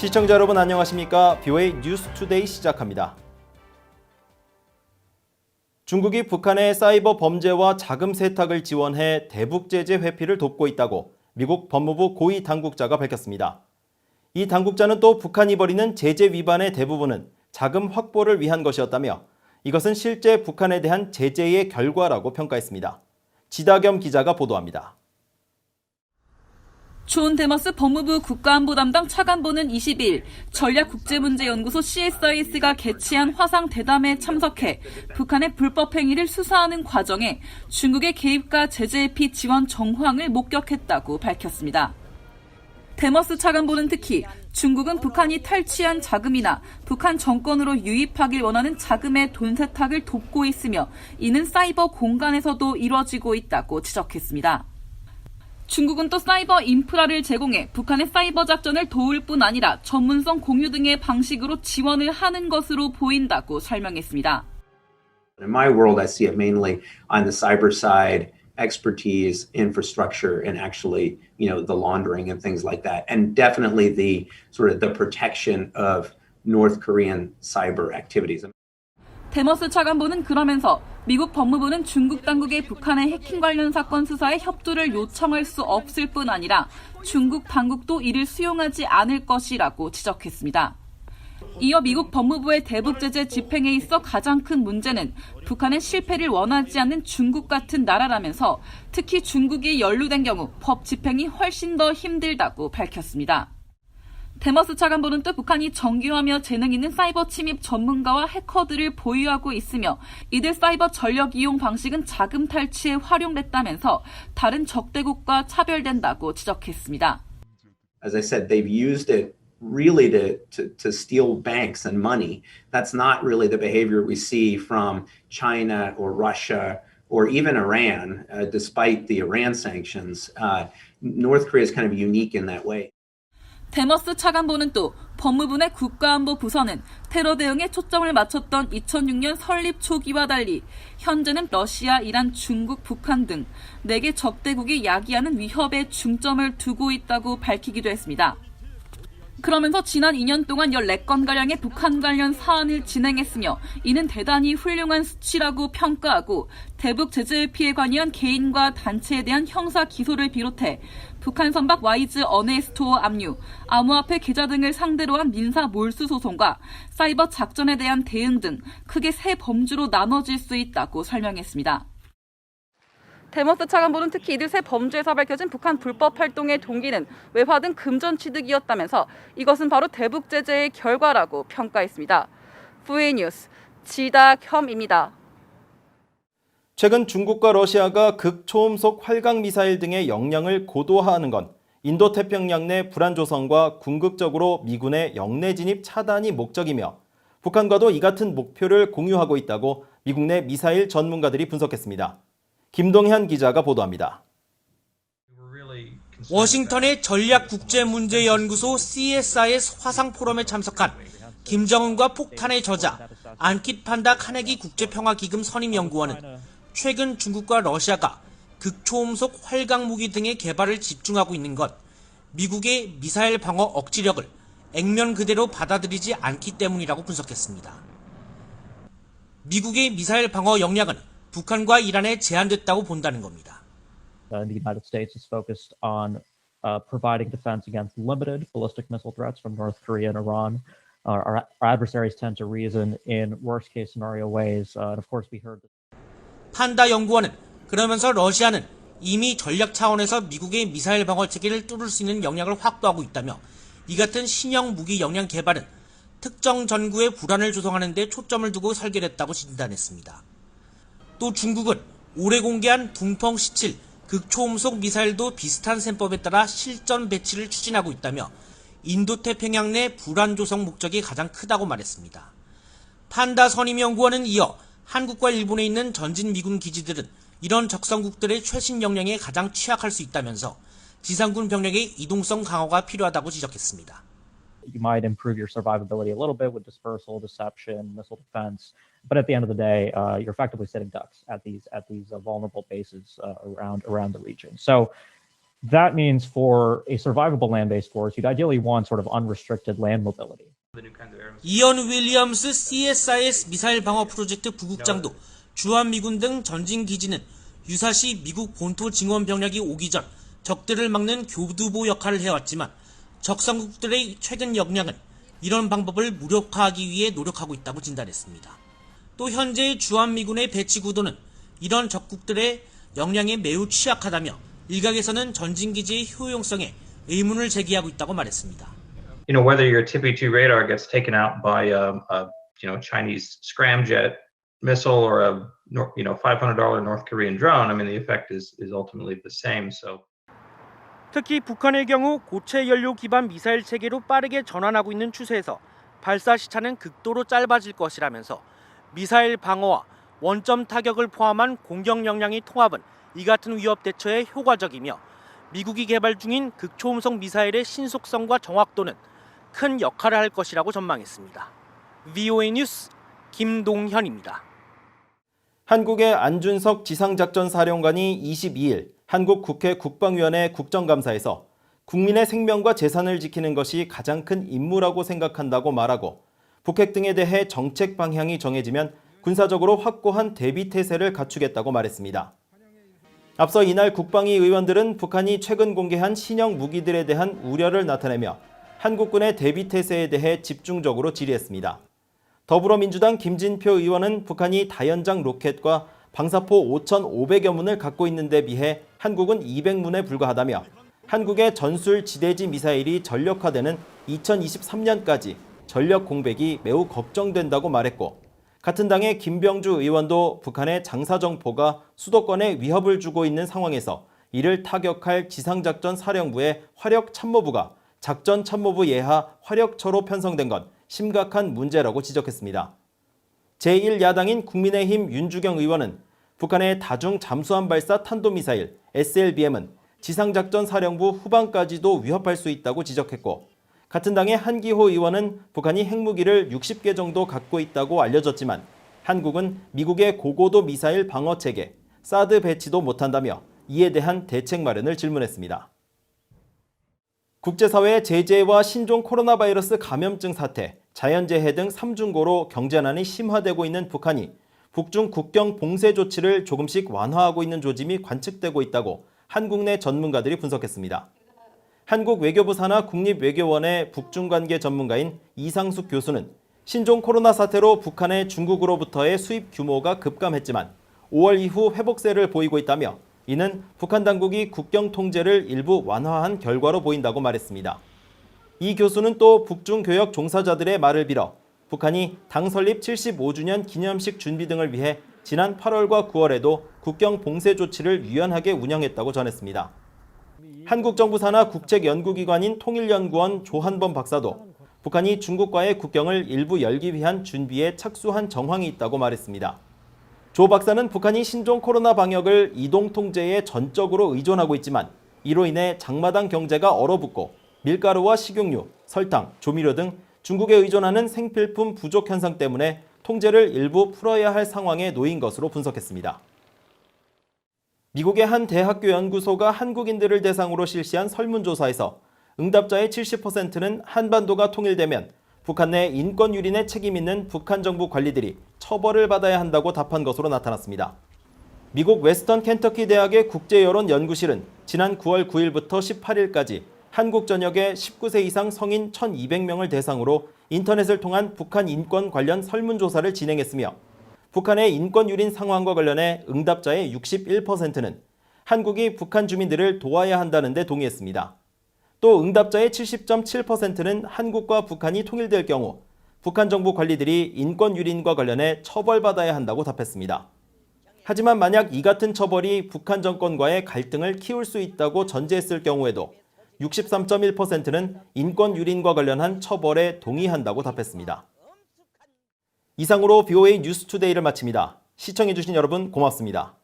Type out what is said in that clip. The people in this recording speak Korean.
시청자 여러분 안녕하십니까? BOA 뉴스 투데이 시작합니다. 중국이 북한의 사이버 범죄와 자금 세탁을 지원해 대북 제재 회피를 돕고 있다고 미국 법무부 고위 당국자가 밝혔습니다. 이 당국자는 또 북한이 벌이는 제재 위반의 대부분은 자금 확보를 위한 것이었다며 이것은 실제 북한에 대한 제재의 결과라고 평가했습니다. 지다겸 기자가 보도합니다. 존 데머스 법무부 국가안보 담당 차관보는 20일 전략국제문제연구소 CSIS가 개최한 화상 대담에 참석해 북한의 불법 행위를 수사하는 과정에 중국의 개입과 제재 회피 지원 정황을 목격했다고 밝혔습니다. 데머스 차관보는 특히 중국은 북한이 탈취한 자금이나 북한 정권으로 유입하길 원하는 자금의 돈 세탁을 돕고 있으며 이는 사이버 공간에서도 이뤄지고 있다고 지적했습니다. 중국은 또 사이버 인프라를 제공해 북한의 사이버 작전을 도울 뿐 아니라 전문성 공유 등의 방식으로 지원을 하는 것으로 보인다고 설명했습니다. In my world, I see it mainly on the cyber side, expertise, infrastructure, and actually, the laundering and things like that. And definitely the sort of the protection of North Korean cyber activities. 데머스 차관보는 그러면서 미국 법무부는 중국 당국의 북한의 해킹 관련 사건 수사에 협조를 요청할 수 없을 뿐 아니라 중국 당국도 이를 수용하지 않을 것이라고 지적했습니다. 이어 미국 법무부의 대북 제재 집행에 있어 가장 큰 문제는 북한의 실패를 원하지 않는 중국 같은 나라라면서 특히 중국이 연루된 경우 법 집행이 훨씬 더 힘들다고 밝혔습니다. 데머스 차관보는 또 북한이 정교하며 재능 있는 사이버 침입 전문가와 해커들을 보유하고 있으며 이들 사이버 전력 이용 방식은 자금 탈취에 활용됐다면서 다른 적대국과 차별된다고 지적했습니다. As I said, they've used it really to steal banks and money. That's not really the behavior we see from China or Russia or even Iran, despite the Iran sanctions. North Korea is kind of unique in that way. 데머스 차관보는 또 법무부 내 국가안보 부서는 테러 대응에 초점을 맞췄던 2006년 설립 초기와 달리 현재는 러시아, 이란, 중국, 북한 등 4개 적대국이 야기하는 위협에 중점을 두고 있다고 밝히기도 했습니다. 그러면서 지난 2년 동안 14건가량의 북한 관련 사안을 진행했으며 이는 대단히 훌륭한 수치라고 평가하고 대북 제재 회피에 관여한 개인과 단체에 대한 형사 기소를 비롯해 북한 선박 와이즈 어네스토어 압류, 암호화폐 계좌 등을 상대로 한 민사 몰수 소송과 사이버 작전에 대한 대응 등 크게 3범주로 나눠질 수 있다고 설명했습니다. 데머스 차관보는 특히 이들 3범주에서 밝혀진 북한 불법 활동의 동기는 외화 등 금전 취득이었다면서 이것은 바로 대북 제재의 결과라고 평가했습니다. BOA 뉴스 지다겸입니다. 최근 중국과 러시아가 극초음속 활강 미사일 등의 역량을 고도화하는 건 인도태평양 내 불안 조성과 궁극적으로 미군의 영내 진입 차단이 목적이며 북한과도 이 같은 목표를 공유하고 있다고 미국 내 미사일 전문가들이 분석했습니다. 김동현 기자가 보도합니다. 워싱턴의 전략국제문제연구소 CSIS 화상포럼에 참석한 김정은과 폭탄의 저자 안킷 판다 카네기 국제평화기금 선임연구원은 최근 중국과 러시아가 극초음속 활강무기 등의 개발을 집중하고 있는 것, 미국의 미사일 방어 억지력을 액면 그대로 받아들이지 않기 때문이라고 분석했습니다. 미국의 미사일 방어 역량은 북한과 이란에 제한됐다고 본다는 겁니다. The United States is focused on providing defense against limited ballistic missile threats from North Korea and Iran. Our adversaries tend to reason in worst-case scenario ways. And of course, we heard. 판다 연구원은 그러면서 러시아는 이미 전략 차원에서 미국의 미사일 방어 체계를 뚫을 수 있는 역량을 확보하고 있다며 이 같은 신형 무기 역량 개발은 특정 전구의 불안을 조성하는 데 초점을 두고 설계됐다고 진단했습니다. 또 중국은 올해 공개한 둥펑 17 극초음속 미사일도 비슷한 셈법에 따라 실전 배치를 추진하고 있다며 인도태평양 내 불안 조성 목적이 가장 크다고 말했습니다. 판다 선임연구원은 이어 한국과 일본에 있는 전진 미군 기지들은 이런 적성국들의 최신 역량에 가장 취약할 수 있다면서 지상군 병력의 이동성 강화가 필요하다고 지적했습니다. You might improve your survivability a little bit with dispersal, deception, missile defense, but at the end of the day, you're effectively sitting ducks at these vulnerable bases around the region. So that means for a survivable land-based force, you'd ideally want sort of unrestricted land mobility. 이언 윌리엄스 CSIS 미사일 방어 프로젝트 부국장도 주한미군 등 전진 기지는 유사시 미국 본토 증원 병력이 오기 전 적들을 막는 교두보 역할을 해왔지만 적성국들의 최근 역량은 이런 방법을 무력화하기 위해 노력하고 있다고 진단했습니다. 또 현재의 주한미군의 배치 구도는 이런 적국들의 역량에 매우 취약하다며 일각에서는 전진기지의 효용성에 의문을 제기하고 있다고 말했습니다. You know, whether your TPY-2 radar gets taken out by a Chinese scramjet missile or a $500 North Korean drone, I mean, the effect is ultimately the same. So. 특히 북한의 경우 고체 연료 기반 미사일 체계로 빠르게 전환하고 있는 추세에서 발사 시차는 극도로 짧아질 것이라면서 미사일 방어와 원점 타격을 포함한 공격 역량의 통합은 이 같은 위협 대처에 효과적이며 미국이 개발 중인 극초음속 미사일의 신속성과 정확도는 큰 역할을 할 것이라고 전망했습니다. VOA 뉴스 김동현입니다. 한국의 안준석 지상작전사령관이 22일 한국 국회 국방위원회 국정감사에서 국민의 생명과 재산을 지키는 것이 가장 큰 임무라고 생각한다고 말하고 북핵 등에 대해 정책 방향이 정해지면 군사적으로 확고한 대비 태세를 갖추겠다고 말했습니다. 앞서 이날 국방위 의원들은 북한이 최근 공개한 신형 무기들에 대한 우려를 나타내며 한국군의 대비 태세에 대해 집중적으로 질의했습니다. 더불어민주당 김진표 의원은 북한이 다연장 로켓과 방사포 5,500여 문을 갖고 있는 데 비해 한국은 200문에 불과하다며 한국의 전술 지대지 미사일이 전력화되는 2023년까지 전력 공백이 매우 걱정된다고 말했고 같은 당의 김병주 의원도 북한의 장사정포가 수도권에 위협을 주고 있는 상황에서 이를 타격할 지상작전 사령부의 화력참모부가 작전참모부 예하 화력처로 편성된 건 심각한 문제라고 지적했습니다. 제1야당인 국민의힘 윤주경 의원은 북한의 다중 잠수함 발사 탄도미사일 SLBM은 지상작전 사령부 후방까지도 위협할 수 있다고 지적했고 같은 당의 한기호 의원은 북한이 핵무기를 60개 정도 갖고 있다고 알려졌지만 한국은 미국의 고고도 미사일 방어체계 사드 배치도 못한다며 이에 대한 대책 마련을 질문했습니다. 국제사회의 제재와 신종 코로나 바이러스 감염증 사태, 자연재해 등 3중고로 경제난이 심화되고 있는 북한이 북중 국경 봉쇄 조치를 조금씩 완화하고 있는 조짐이 관측되고 있다고 한국 내 전문가들이 분석했습니다. 한국 외교부 산하 국립외교원의 북중관계 전문가인 이상숙 교수는 신종 코로나 사태로 북한의 중국으로부터의 수입 규모가 급감했지만 5월 이후 회복세를 보이고 있다며 이는 북한 당국이 국경 통제를 일부 완화한 결과로 보인다고 말했습니다. 이 교수는 또 북중 교역 종사자들의 말을 빌어 북한이 당 설립 75주년 기념식 준비 등을 위해 지난 8월과 9월에도 국경 봉쇄 조치를 유연하게 운영했다고 전했습니다. 한국 정부 산하 국책연구기관인 통일연구원 조한범 박사도 북한이 중국과의 국경을 일부 열기 위한 준비에 착수한 정황이 있다고 말했습니다. 조 박사는 북한이 신종 코로나 방역을 이동 통제에 전적으로 의존하고 있지만 이로 인해 장마당 경제가 얼어붙고 밀가루와 식용유, 설탕, 조미료 등 중국에 의존하는 생필품 부족 현상 때문에 통제를 일부 풀어야 할 상황에 놓인 것으로 분석했습니다. 미국의 한 대학교 연구소가 한국인들을 대상으로 실시한 설문조사에서 응답자의 70%는 한반도가 통일되면 북한 내 인권 유린에 책임 있는 북한 정부 관리들이 처벌을 받아야 한다고 답한 것으로 나타났습니다. 미국 웨스턴 켄터키 대학의 국제여론연구실은 지난 9월 9일부터 18일까지 한국 전역의 19세 이상 성인 1,200명을 대상으로 인터넷을 통한 북한 인권 관련 설문조사를 진행했으며 북한의 인권 유린 상황과 관련해 응답자의 61%는 한국이 북한 주민들을 도와야 한다는 데 동의했습니다. 또 응답자의 70.7%는 한국과 북한이 통일될 경우 북한 정부 관리들이 인권 유린과 관련해 처벌받아야 한다고 답했습니다. 하지만 만약 이 같은 처벌이 북한 정권과의 갈등을 키울 수 있다고 전제했을 경우에도 63.1%는 인권 유린과 관련한 처벌에 동의한다고 답했습니다. 이상으로 VOA 뉴스투데이를 마칩니다. 시청해주신 여러분 고맙습니다.